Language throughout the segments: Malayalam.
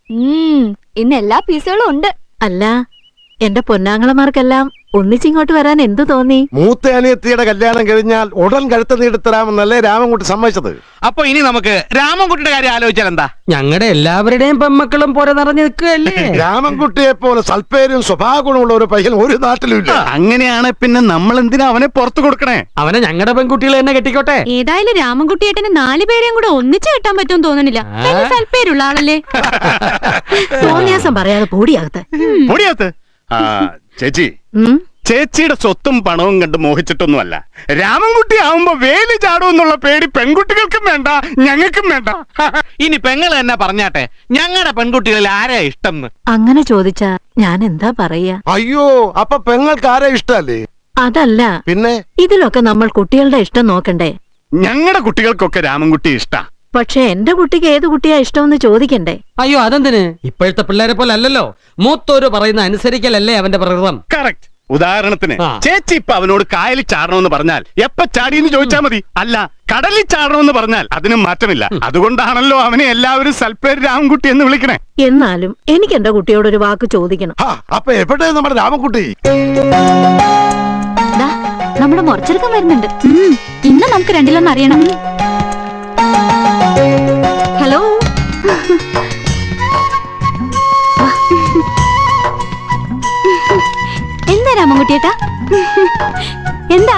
ഇന്ന് എല്ലാ പീസുകളും ഉണ്ട്. അല്ല, എന്റെ പൊന്നാങ്ങളമാർക്കെല്ലാം ഒന്നിച്ചിങ്ങോട്ട് വരാൻ എന്തു തോന്നി? മൂത്ത അനിയത്തിയുടെ കല്യാണം കഴിഞ്ഞാൽ ഉടൻ കഴുത്ത് നീട്ടിത്തരാമെന്നല്ലേ രാമൻകുട്ടി സമ്മതിച്ചത്. അപ്പൊ ഇനി നമുക്ക് രാമൻകുട്ടിയുടെ കാര്യം ആലോചിച്ചാൽ എന്താ? ഞങ്ങളുടെ എല്ലാവരുടെയും പെമ്മക്കളും പോലെ നിറഞ്ഞു നിൽക്കുകയല്ലേ. രാമൻകുട്ടിയെ പോലെ സൽപ്പേരും സ്വഭാവ ഗുണമുള്ള ഒരു പയ്യൻ ഒരു നാട്ടിലും ഇല്ല. അങ്ങനെയാണ് പിന്നെ നമ്മൾ എന്തിനാ അവനെ പുറത്തു കൊടുക്കണേ? അവനെ ഞങ്ങളുടെ പെൺകുട്ടികൾ തന്നെ കെട്ടിക്കോട്ടെ. ഏതായാലും രാമൻകുട്ടിയേട്ടന് 4 പേരെയും കൂടെ ഒന്നിച്ച് കെട്ടാൻ പറ്റുമെന്ന് തോന്നുന്നില്ല. സൽപ്പേരുള്ള ആളല്ലേ. തോന്നിയാസം പറയാതെ പൊടിയാകത്തെ. ചേച്ചി, ചേച്ചിയുടെ സ്വത്തും പണവും കണ്ട് മോഹിച്ചിട്ടൊന്നുമല്ല. രാമൻകുട്ടി ആവുമ്പോ വേലി ചാടുമെന്നുള്ള പേടി പെൺകുട്ടികൾക്കും വേണ്ട, ഞങ്ങൾക്കും വേണ്ട. ഇനി പെങ്ങൾ തന്നെ പറഞ്ഞാട്ടെ, ഞങ്ങളുടെ പെൺകുട്ടികളിൽ ആരാ ഇഷ്ടം? അങ്ങനെ ചോദിച്ചാ ഞാൻ എന്താ പറയാ? അയ്യോ, അപ്പൊ പെങ്ങൾക്ക് ആരെ ഇഷ്ടല്ലേ? അതല്ല, പിന്നെ ഇതിലൊക്കെ നമ്മൾ കുട്ടികളുടെ ഇഷ്ടം നോക്കണ്ടേ? ഞങ്ങളുടെ കുട്ടികൾക്കൊക്കെ രാമൻകുട്ടി ഇഷ്ടാ. പക്ഷെ എന്റെ കുട്ടിക്ക് ഏത് കുട്ടിയാ ഇഷ്ടമെന്ന് ചോദിക്കണ്ടേ? അയ്യോ, അതെന്തിന്? ഇപ്പോഴത്തെ പിള്ളേരെ പോലെ അല്ലല്ലോ. മൂത്തോര് പറയുന്ന അനുസരിക്കലല്ലേ അവന്റെ പ്രകൃതം. കറക്റ്റ്. ഉദാഹരണത്തിന് ചേച്ചി ഇപ്പൊ അവനോട് കായലിൽ ചാടണമെന്ന് പറഞ്ഞാൽ എപ്പ ചാടിയെന്ന് ചോദിച്ചാൽ മതി. അല്ല, കടലിൽ ചാടണമെന്ന് പറഞ്ഞാൽ അതിനും മാറ്റമില്ല. അതുകൊണ്ടാണല്ലോ അവനെ എല്ലാവരും സൽപ്പേര് രാമൻകുട്ടി എന്ന് വിളിക്കണേ. എന്നാലും എനിക്ക് എന്റെ കുട്ടിയോട് ഒരു വാക്ക് ചോദിക്കണം. അപ്പൊ എവിടെ നമ്മുടെ രാമൻകുട്ടി? നമ്മുടെ മുറച്ചെടുക്കാൻ വരുന്നുണ്ട്. ഇന്ന് നമുക്ക് രണ്ടിലൊന്നും അറിയണം. ഹലോ, എന്താ രാമൻകുട്ടിയേട്ടാ? എന്താ?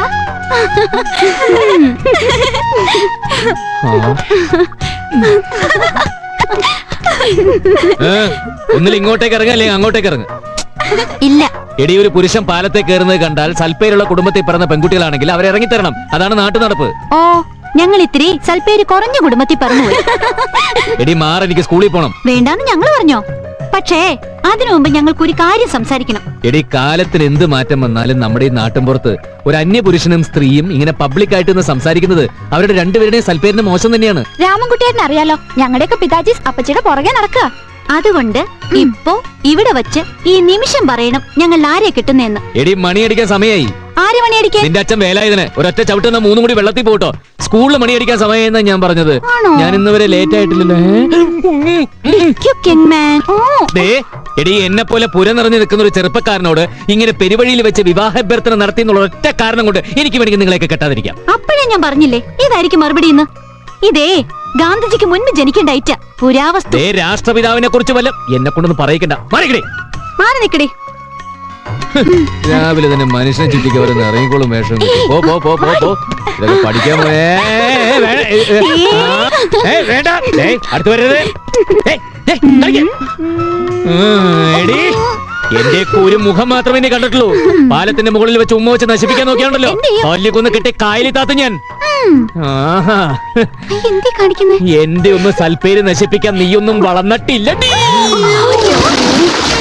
ഒന്നിൽ ഇങ്ങോട്ടേക്ക് ഇറങ്ങല്ലേ അങ്ങോട്ടേക്ക് ഇറങ്ങ. ഇല്ല. എടി, ഒരു പുരുഷൻ പാലത്തെ കയറുന്നത് കണ്ടാൽ സൽപ്പേരുള്ള കുടുംബത്തിൽ പിറന്ന പെൺകുട്ടികളാണെങ്കിൽ അവരെ ഇറങ്ങിത്തരണം. അതാണ് നാട്ടു നടപ്പ്. ഓ, ഞങ്ങൾ ഇത്തിരി സൽപ്പേര് കുറഞ്ഞ കുടുംബത്തിൽ പറഞ്ഞുപോയി. എടി മാർ, എനിക്ക് സ്കൂളിൽ പോണം. വേണ്ടാന്ന് ഞങ്ങൾ പറഞ്ഞോ? പക്ഷേ അതിനു മുമ്പ് ഞങ്ങൾക്ക് ഒരു കാര്യം സംസാരിക്കണം. എടി, കാലത്തിന് എന്ത് മാറ്റം വന്നാലും നമ്മുടെ ഈ നാട്ടിൻപുറത്ത് ഒരു അന്യപുരുഷനും സ്ത്രീയും ഇങ്ങനെ പബ്ലിക് ആയിട്ട് സംസാരിക്കുന്നത് അവരുടെ രണ്ടുപേരുടെയും സൽപ്പേരിന് മോശം തന്നെയാണ്. രാമൻകുട്ടിയേട്ടന് അറിയാലോ, ഞങ്ങളുടെയൊക്കെ പിതാജി അപ്പച്ചിയുടെ പുറകെ നടക്കുക. അതുകൊണ്ട് ഇപ്പോ ഇവിടെ വച്ച് ഈ നിമിഷം പറയണം ഞങ്ങൾ ആരെ കിട്ടുന്നെന്ന്. എടി, മണിയടിക്കാൻ സമയമായി. ആര് മണിയടിക്കാൻ? നിന്റെ അച്ഛൻ വേലായുധനെ ഒരൊറ്റ ചവിട്ടുന്ന 3 കൂടി വെള്ളത്തിൽ പോട്ടോ. സ്കൂളിൽ മണിയടിക്കാൻ സമയമെന്നാ ഞാൻ പറഞ്ഞത്. ഞാൻ ഇന്നുവരെ ലേറ്റ് ആയിട്ടില്ലല്ലോ. എടി, എന്നെ പോലെ പുര നിറഞ്ഞു നിൽക്കുന്ന ഒരു ചെറുപ്പക്കാരനോട് ഇങ്ങനെ പെരുവഴിയിൽ വെച്ച് വിവാഹാഭ്യർത്ഥന നടത്തി എന്നുള്ള ഒറ്റ കാരണം കൊണ്ട് എനിക്ക് വേണമെങ്കിൽ നിങ്ങളെയൊക്കെ കെട്ടാതിരിക്കാം. അപ്പോഴേ ഞാൻ പറഞ്ഞില്ലേ ഇതായിരിക്കും മറുപടി എന്ന്. ഇതേ ഗാന്ധിജിക്ക് മുൻപ് ജനിക്കേണ്ട ഐറ്റ പുരാവസ്തു. രാഷ്ട്രപിതാവിനെ കുറിച്ച് വല്ല എന്നെ കൊണ്ടൊന്നും പറയിക്കണ്ട. മാറി നിക്കടേ. രാവിലെ തന്നെ മനുഷ്യനെ ചുറ്റിക്ക് വരുന്ന ഇറങ്ങിക്കോളും വേഷം. ഇതൊക്കെ പഠിക്കാൻ വേണ്ട. അടുത്ത് വരരുത്. എടി, എന്റെ ഒരു മുഖം മാത്രമേ നീ കണ്ടിട്ടുള്ളൂ. പാലത്തിന്റെ മുകളിൽ വെച്ച് ഉമ്മ വെച്ച് നശിപ്പിക്കാൻ നോക്കിയാണല്ലോ. കൊന്ന് കെട്ടി കായലി താത്ത ഞാൻ. എന്റെ ഒന്ന് സൽപ്പേര് നശിപ്പിക്കാൻ നീയൊന്നും വളർന്നിട്ടില്ല.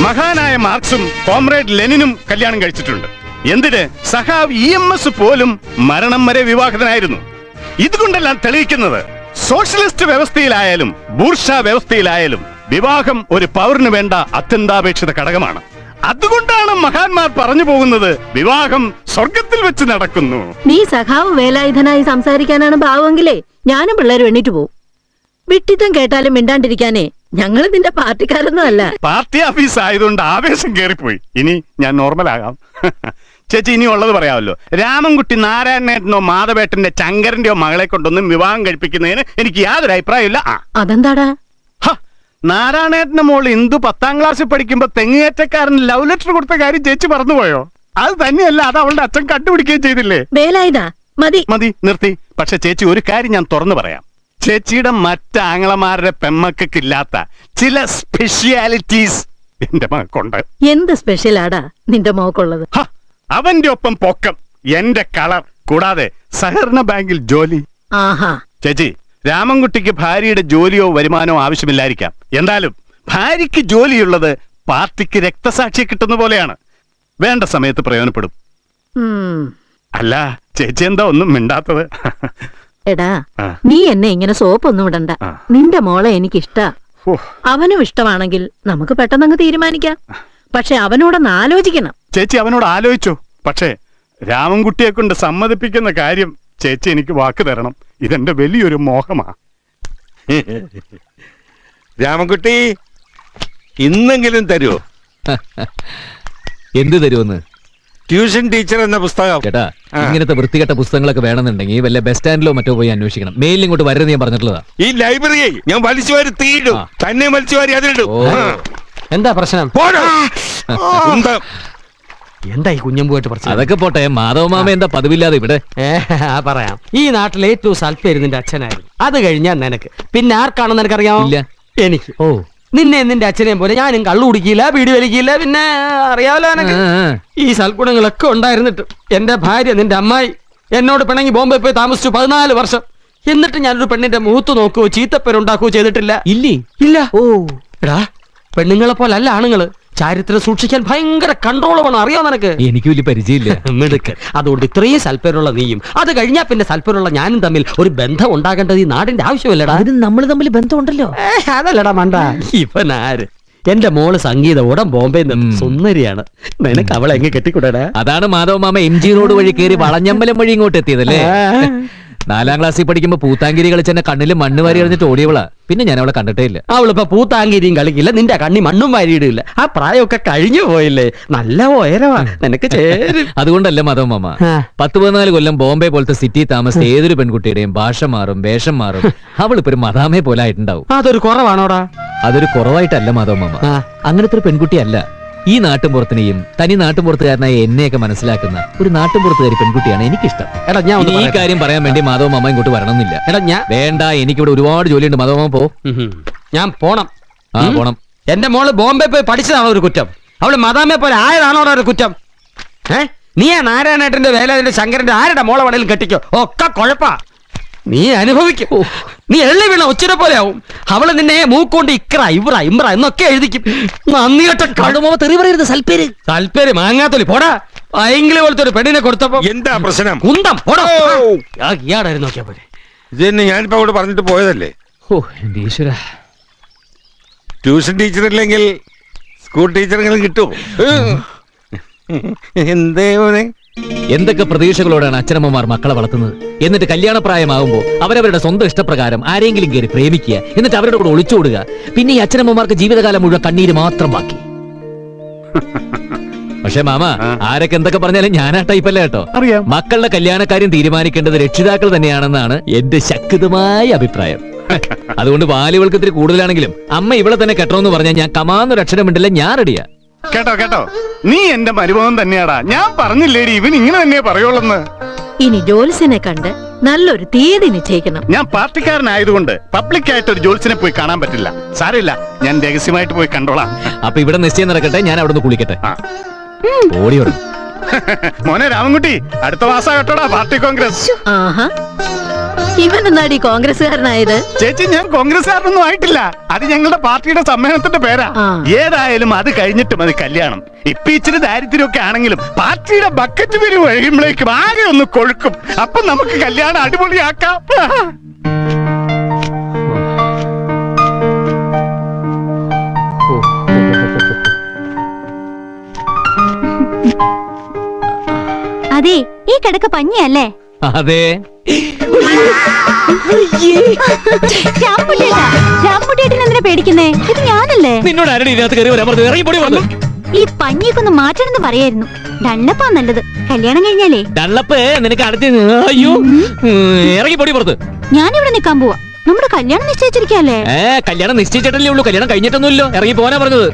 മഹാനായ മാർക്സും കോമ്രേഡ് ലെനിനും കല്യാണം കഴിച്ചിട്ടുണ്ട്. എന്തിന്? സഖാവ് EMS പോലും മരണം വരെ വിവാഹിതനായിരുന്നു. ഇതുകൊണ്ടെല്ലാം തെളിയിക്കുന്നത് സോഷ്യലിസ്റ്റ് വ്യവസ്ഥയിലായാലും ബൂർഷാ വ്യവസ്ഥയിലായാലും വിവാഹം ഒരു പൗരന് വേണ്ട അത്യന്താപേക്ഷിത ഘടകമാണ്. അതുകൊണ്ടാണ് മഹാന്മാർ പറഞ്ഞു പോകുന്നത് വിവാഹം സ്വർഗത്തിൽ വെച്ച് നടക്കുന്നു. നീ സഖാവ് വേലായുധനായി സംസാരിക്കാനാണ് ഭാവമെങ്കിലേ ഞാനും പിള്ളേരും എണ്ണീറ്റ് പോവും. വിട്ടിത്തം കേട്ടാലും മിണ്ടാണ്ടിരിക്കാനേ ഞങ്ങൾ നിന്റെ പാർട്ടിക്കാരൊന്നും അല്ല. പാർട്ടി ഓഫീസ് ആയതുകൊണ്ട് ആവേശം കേറിപ്പോയി. ഇനി ഞാൻ നോർമൽ ആകാം. ചേച്ചി, ഇനി ഉള്ളത് പറയാമല്ലോ. രാമൻകുട്ടി നാരായണേട്ടനോ മാധവേട്ടന്റെ ചങ്കരന്റെയോ മകളെ കൊണ്ടൊന്നും വിവാഹം കഴിപ്പിക്കുന്നതിന് എനിക്ക് യാതൊരു അഭിപ്രായമില്ല. അതെന്താടാ? നാരായണേട്ടന്റെ മോള് ഇന്ദു 10ാം ക്ലാസ്സിൽ പഠിക്കുമ്പോ തെങ്ങേറ്റക്കാരന് ലവ് ലെറ്റർ കൊടുത്ത കാര്യം ചേച്ചി മറന്നുപോയോ? അത് തന്നെയല്ല, അത് അവളുടെ അച്ഛൻ കണ്ടുപിടിക്കുകയും ചെയ്തില്ലേ? വേലായുധ, മതി മതി, നിർത്തി. പക്ഷെ ചേച്ചി, ഒരു കാര്യം ഞാൻ തുറന്നു പറയാം. ചേച്ചിയുടെ മറ്റ് ആങ്ങളമാരുടെ പെമ്മക്കില്ലാത്ത ചില സ്പെഷ്യാലിറ്റീസ് എന്റെ മകൾക്കുണ്ട്. എന്ത് സ്പെഷ്യലാടാ നിന്റെ മോക്കുള്ളത്? അവന്റെ ഒപ്പം പൊക്കം, എന്റെ കളർ, കൂടാതെ സഹകരണ ബാങ്കിൽ ജോലി. ആഹാ. ചേച്ചി, രാമൻകുട്ടിക്ക് ഭാര്യയുടെ ജോലിയോ വരുമാനമോ ആവശ്യമില്ലായിരിക്കാം. എന്തായാലും ഭാര്യയ്ക്ക് ജോലിയുള്ളത് പാർട്ടിക്ക് രക്തസാക്ഷിയെ കിട്ടുന്ന പോലെയാണ്. വേണ്ട സമയത്ത് പ്രയോജനപ്പെടും. അല്ല ചേച്ചി, എന്താ ഒന്നും മിണ്ടാത്തത്? എടാ, നീ എന്നെ ഇങ്ങനെ സോപ്പൊന്നും ഇടണ്ട. നിന്റെ മോളെ എനിക്കിഷ്ടാ. അവനും ഇഷ്ടമാണെങ്കിൽ നമുക്ക് പെട്ടെന്നങ്ങ് തീരുമാനിക്കാം. പക്ഷെ അവനോടൊന്ന് ആലോചിക്കണം. ചേച്ചി അവനോട് ആലോചിച്ചോ? പക്ഷേ രാമൻകുട്ടിയെ കൊണ്ട് സമ്മതിപ്പിക്കുന്ന കാര്യം ചേച്ചി എനിക്ക് വാക്ക് തരണം. ഇതെന്റെ വലിയൊരു മോഹമാ. രാമൻകുട്ടി, ഇന്നെങ്കിലും തരുമോ? എന്ത് തരുമെന്ന്? ട്യൂഷൻ ടീച്ചർ എന്ന പുസ്തകം. ചേട്ടാ, ഇങ്ങനത്തെ വൃത്തികെട്ട പുസ്തകങ്ങളൊക്കെ വേണമെന്നുണ്ടെങ്കിൽ വല്ല ബസ് സ്റ്റാൻഡിലോ മറ്റോ പോയി അന്വേഷിക്കണം. മെയിലിൽ ഇങ്ങോട്ട് വരരുത് ഞാൻ പറഞ്ഞിട്ടുള്ളതാ. ഈ ലൈബ്രറി ഞാൻ വലിച്ചു വാരി തീയിടും. തന്നെ വലിച്ചു വാരി അതിലിടും. എന്താ പ്രശ്നം? എന്താ ഈ കുഞ്ഞമ്പുമായിട്ട് പ്രശ്നം? അതൊക്കെ പോട്ടെ, മാധവമാമ എന്താ പതിവില്ലാതെ ഇവിടെ? പറയാം. ഈ നാട്ടിലെ ഏറ്റവും സൽപ്പേര് നിന്റെ അച്ഛനായിരുന്നു. അത് കഴിഞ്ഞാൽ നിനക്ക് പിന്നെ ആർക്കാണെന്ന് നിനക്കറിയാമോ? ഇല്ല. എനിക്ക്. നിന്നെ നിന്റെ അച്ഛനെയും പോലെ ഞാനും കള്ളു കുടിക്കില്ല, ബീഡി വലിക്കില്ല, പിന്നെ അറിയാമല്ലോ എനക്ക് ഈ സൽഗുണങ്ങളൊക്കെ ഉണ്ടായിരുന്നിട്ട് എന്റെ ഭാര്യ നിന്റെ അമ്മായി എന്നോട് പിണങ്ങി ബോംബെ പോയി താമസിച്ചു 14 വർഷം. എന്നിട്ട് ഞാനൊരു പെണ്ണിന്റെ മുഖത്ത് നോക്കുകയോ ചീത്തപ്പേരുണ്ടാക്കുകയോ ചെയ്തിട്ടില്ല. ഇല്ലേ? ഇല്ല. എടാ, പെണ്ണുങ്ങളെ പോലെ അല്ല ആണുങ്ങള്. ചാരിത്രം സൂക്ഷിക്കാൻ ഭയങ്കര കൺട്രോൾ വേണം. അറിയോ നിനക്ക്? എനിക്ക് വലിയ പരിചയമില്ല. മിടുക്ക്. അതുകൊണ്ട് ഇത്രയും സൽപ്പേരുള്ള നീയും അത് കഴിഞ്ഞാൽ പിന്നെ സൽപ്പേരുള്ള ഞാനും തമ്മിൽ ഒരു ബന്ധം ഉണ്ടാകേണ്ടത് ഈ നാടിന്റെ ആവശ്യമല്ലടാ. നമ്മൾ തമ്മിൽ ബന്ധമുണ്ടല്ലോ. അതല്ലടാ മണ്ട. ഇവൻ ആര്? എന്റെ മോള് സംഗീത ഉടൻ ബോംബെ സുന്ദരിയാണ്. നിനക്ക് അവളെ എങ്ങനെ കെട്ടിക്കൂടാ? അതാണ് മാധവമാമ MG റോഡ് വഴി കയറി വളഞ്ഞമ്പലം വഴി ഇങ്ങോട്ട് എത്തിയതല്ലേ? 4ാം ക്ലാസ്സിൽ പഠിക്കുമ്പോ പൂത്താങ്കിരി കളിച്ചെന്നെ കണ്ണിൽ മണ്ണ് വാരി എറിഞ്ഞിട്ട് ഓടിയവളാ. പിന്നെ ഞാൻ അവളെ കണ്ടിട്ടേ ഇല്ല. അവളിപ്പോ പൂത്താങ്കിരിയും കളിക്കില്ല, നിന്റെ കണ്ണി മണ്ണും വാരിയിടില്ല. ആ പ്രായമൊക്കെ കഴിഞ്ഞു പോയില്ലേ? നല്ല ഉയരവാ, നിനക്ക് ചേരും. അതുകൊണ്ടല്ല മാധവമാമ, 10-14 കൊല്ലം ബോംബെ പോലത്തെ സിറ്റി താമസിച്ച ഏതൊരു പെൺകുട്ടിയുടെയും ഭാഷ മാറും, വേഷം മാറും. അവളിപ്പോ ഒരു മദാമയെ പോലെ ആയിട്ടുണ്ടാവും. അതൊരു കുറവാണോടാ? അതൊരു കുറവായിട്ടല്ല മാധവമാമ, അങ്ങനത്തെ ഒരു പെൺകുട്ടിയല്ല. ഈ നാട്ടുംപുറത്തിനെയും തനി നാട്ടുംപുറത്തുകാരനായ എന്നെയൊക്കെ മനസ്സിലാക്കുന്ന ഒരു നാട്ടുംപുറത്തുകാരി പെൺകുട്ടിയാണ് എനിക്കിഷ്ടം. എടാ, ഞാൻ ഈ കാര്യം പറയാൻ വേണ്ടി മാധവമാമ ഇങ്ങോട്ട് വരണമെന്നില്ല. എടാ, ഞാൻ വേണ്ട, എനിക്കിവിടെ ഒരുപാട് ജോലിയുണ്ട്. മാധവമാമ പോ. ഞാൻ പോണം. പോണം. എന്റെ മോള് ബോംബെ പോയി പഠിച്ചതാണോ ഒരു കുറ്റം? അവള് മദാമയെ പോലെ ആയതാണോ ഒരു കുറ്റം? നീ ആ നാരായണേട്ടന്റെ വേലാതിന്റെ ശങ്കരന്റെ ആരുടെ മോളെ വേണേലും കെട്ടിക്കോ, ഒക്കെ കുഴപ്പാ. നീ അനുഭവിക്കും. നീ എള്ളി വീണ ഒച്ചിനെ പോലെ ആവും. അവള് നിന്നെ മൂക്കൊണ്ട് ഇക്ര ഇവ്ര ഇമ്ര എന്നൊക്കെ എഴുതിക്കും. നന്ദിയോട്ട തെറി പറയരുത്. സൽപ്പേര് താല്പര്യം മാങ്ങാത്തൊലി പോടാ. അയങ്കിളി പോലത്തെ ഒരു പെണ്ണിനെ കൊടുത്തപ്പോ എന്താ പ്രശ്നം? കുന്തം പോടാ. ഇയാടായിരുന്നു നോക്കിയാ പോലെ. ഇത് തന്നെ ഞാനിപ്പോ അവിടെ പറഞ്ഞിട്ട് പോയതല്ലേ. എന്റെ ഈശ്വര. ട്യൂഷൻ ടീച്ചർ ഇല്ലെങ്കിൽ സ്കൂൾ ടീച്ചറെങ്കിലും കിട്ടുമോ? എന്തേ മോനെ? എന്തൊക്കെ പ്രതീക്ഷകളോടാണ് അച്ഛനമ്മമാർ മക്കളെ വളർത്തുന്നത്. എന്നിട്ട് കല്യാണപ്രായമാകുമ്പോൾ അവരവരുടെ സ്വന്തം ഇഷ്ടപ്രകാരം ആരെങ്കിലും കയറി പ്രേമിക്കുക, എന്നിട്ട് അവരുടെ കൂടെ ഒളിച്ചോടുക. പിന്നെ ഈ അച്ഛനമ്മമാർക്ക് ജീവിതകാലം മുഴുവൻ കണ്ണീര് മാത്രം ബാക്കി. പക്ഷെ മാമ, ആരൊക്കെ എന്തൊക്കെ പറഞ്ഞാലും ഞാൻ ആ ടൈപ്പല്ല കേട്ടോ. മക്കളുടെ കല്യാണക്കാര്യം തീരുമാനിക്കേണ്ടത് രക്ഷിതാക്കൾ തന്നെയാണെന്നാണ് എന്റെ ശക്തമായ അഭിപ്രായം. അതുകൊണ്ട് വാലുകൾക്ക് ഇത്തിരി കൂടുതലാണെങ്കിലും അമ്മ ഇവളെ തന്നെ കെട്ടണമെന്ന് പറഞ്ഞാൽ ഞാൻ കമാന്നൊരു അക്ഷരം ഉണ്ടല്ല, ഞാൻ റെഡിയാ. കേട്ടോ, നീ എന്റെ മരുമകൻ തന്നെയാടാ. ഞാൻ പറഞ്ഞില്ലേടി ഇവൻ ഇങ്ങനെ തന്നെ പറയുള്ളെന്ന്. ഇനി ജോത്സ്യനെ കണ്ട് നല്ലൊരു തീയതി നിശ്ചയിക്കണം. ഞാൻ പാർട്ടിക്കാരനായതുകൊണ്ട് പബ്ലിക്കായിട്ട് ഒരു ജോത്സ്യനെ പോയി കാണാൻ പറ്റില്ല. സാരമില്ല, ഞാൻ രഹസ്യമായിട്ട് പോയി കണ്ടോളാം. അപ്പൊ ഇവിടെ നിശ്ചയം നടക്കട്ടെ, ഞാൻ അവിടെ നിന്ന് കുളിക്കട്ടെ. ഓടിയോടും. മോനെ രാമൻകുട്ടി, അടുത്ത മാസം കേട്ടോടാ പാർട്ടി കോൺഗ്രസ്. ആഹാ, ഇവനെന്നാടി കോൺഗ്രസ്സുകാരനായത്? ചേച്ചി, ഞാൻ കോൺഗ്രസ്സുകാരനൊന്നും ആയിട്ടില്ല. അത് ഞങ്ങളുടെ പാർട്ടിയുടെ സമ്മേളനത്തിന്റെ പേരാ. ഏതായാലും അത് കഴിഞ്ഞിട്ട് മതി കല്യാണം. ഇപ്പൊ ഇച്ചിരി ദാരിദ്ര്യമൊക്കെ ആണെങ്കിലും പാർട്ടിയുടെ ബക്കറ്റ് പേര് കഴിയുമ്പോഴേക്കും ആകെ ഒന്ന് കൊഴുക്കും. അപ്പൊ നമുക്ക് കല്യാണം അടിപൊളിയാക്കാം. അതെ, ഈ കിടക്ക പഞ്ഞിയല്ലേ? അതെ. രാമുട്ടേട്ടൻ എന്തിനാ പേടിക്കുന്നേ? ഇത് ഞാനല്ലേ. നിന്നോട് ആരുടെ ഇതിനകത്ത് കയറി വരാൻ പറഞ്ഞു? ഇറങ്ങി പൊടി വന്നു. ഈ പഞ്ഞിയൊക്കെ ഒന്ന് മാറ്റണമെന്ന് പറയായിരുന്നു. ഡള്ളപ്പാ നല്ലത്. കല്യാണം കഴിഞ്ഞാലേ ഡള്ളപ്പ് നിനക്ക് അടുത്ത്. അയ്യോ, ഇറങ്ങി പൊടി പുറത്ത്. ഞാനിവിടെ നിക്കാൻ പോവാ. നമ്മുടെ കല്യാണം നിശ്ചയിച്ചിരിക്കല്ലേ? കല്യാണം നിശ്ചയിച്ചിട്ടല്ലേ ഉള്ളൂ, കല്യാണം കഴിഞ്ഞിട്ടൊന്നുമില്ലോ. ഇറങ്ങി പോകാനാ പറഞ്ഞത്.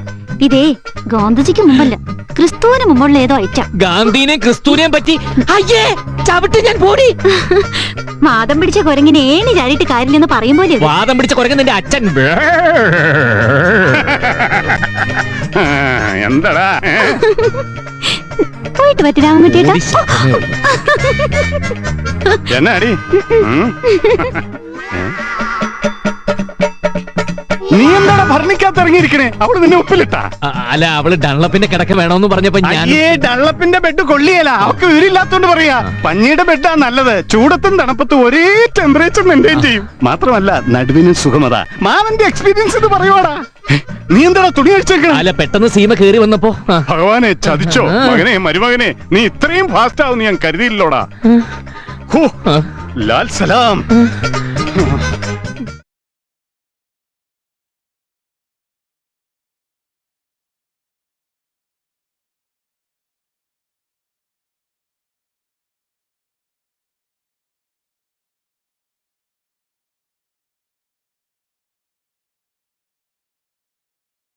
ഇതേ ഗാന്ധിജിക്ക് മുമ്പല്ല, ക്രിസ്തുവിന് മുമ്പുള്ള ഏതോ ഐറ്റം. ഗാന്ധിനെയും ക്രിസ്തുവിനെയും പറ്റി അയ്യേ ചവിട്ട് ഞാൻ പോടി. വാദം പിടിച്ച കുരങ്ങിനെ ഏണി ചാടിയിട്ട് കാര്യമില്ലെന്ന് പറയും പോലെ. വാദം പിടിച്ച കുരങ്ങൻ നിന്റെ അച്ഛൻ. എന്താടാ പോയിട്ട് പറ്റിരാമറ്റേട്ടാ. എന്നാടി നീ എന്താടാ ഭരണിക്കകത്ത് ഇറങ്ങിയിരിക്കണേ? അവള് നിന്നെ ഉപ്പിലിട്ടാ? അല്ല, അവള് ഡള്ളപ്പിന്റെ കിടക്ക വേണമെന്ന് പറഞ്ഞപ്പോ ഞാൻ ഡള്ളപ്പിന്റെ ബെഡ് കൊള്ളിയല്ല. അവക്ക് വീരില്ലാത്തോണ്ട് പറയാ. പഞ്ഞിയുടെ ബെഡാ നല്ലത്. ചൂടത്തും തണുപ്പത്തും ഒരേ ടെമ്പറേച്ചർ മെയിൻറ്റെയിൻ ചെയ്യും. മാത്രമല്ല നടുവിനും സുഖമതാ. മാവന്റെ എക്സ്പീരിയൻസ് ഇത് പറയുവാടാ. നീ എന്താടാ തുണി അഴിച്ചേക്കണേ? അല്ല, പെട്ടെന്ന് സീമ കേറി വന്നപ്പോ. ഭഗവാനെ, ചതിച്ചോ മകനെ, മരുമകനെ. നീ ഇത്രയും ഫാസ്റ്റ് ആവുന്ന ഞാൻ കരുതിയില്ലോടാ. ലാൽ സലാം.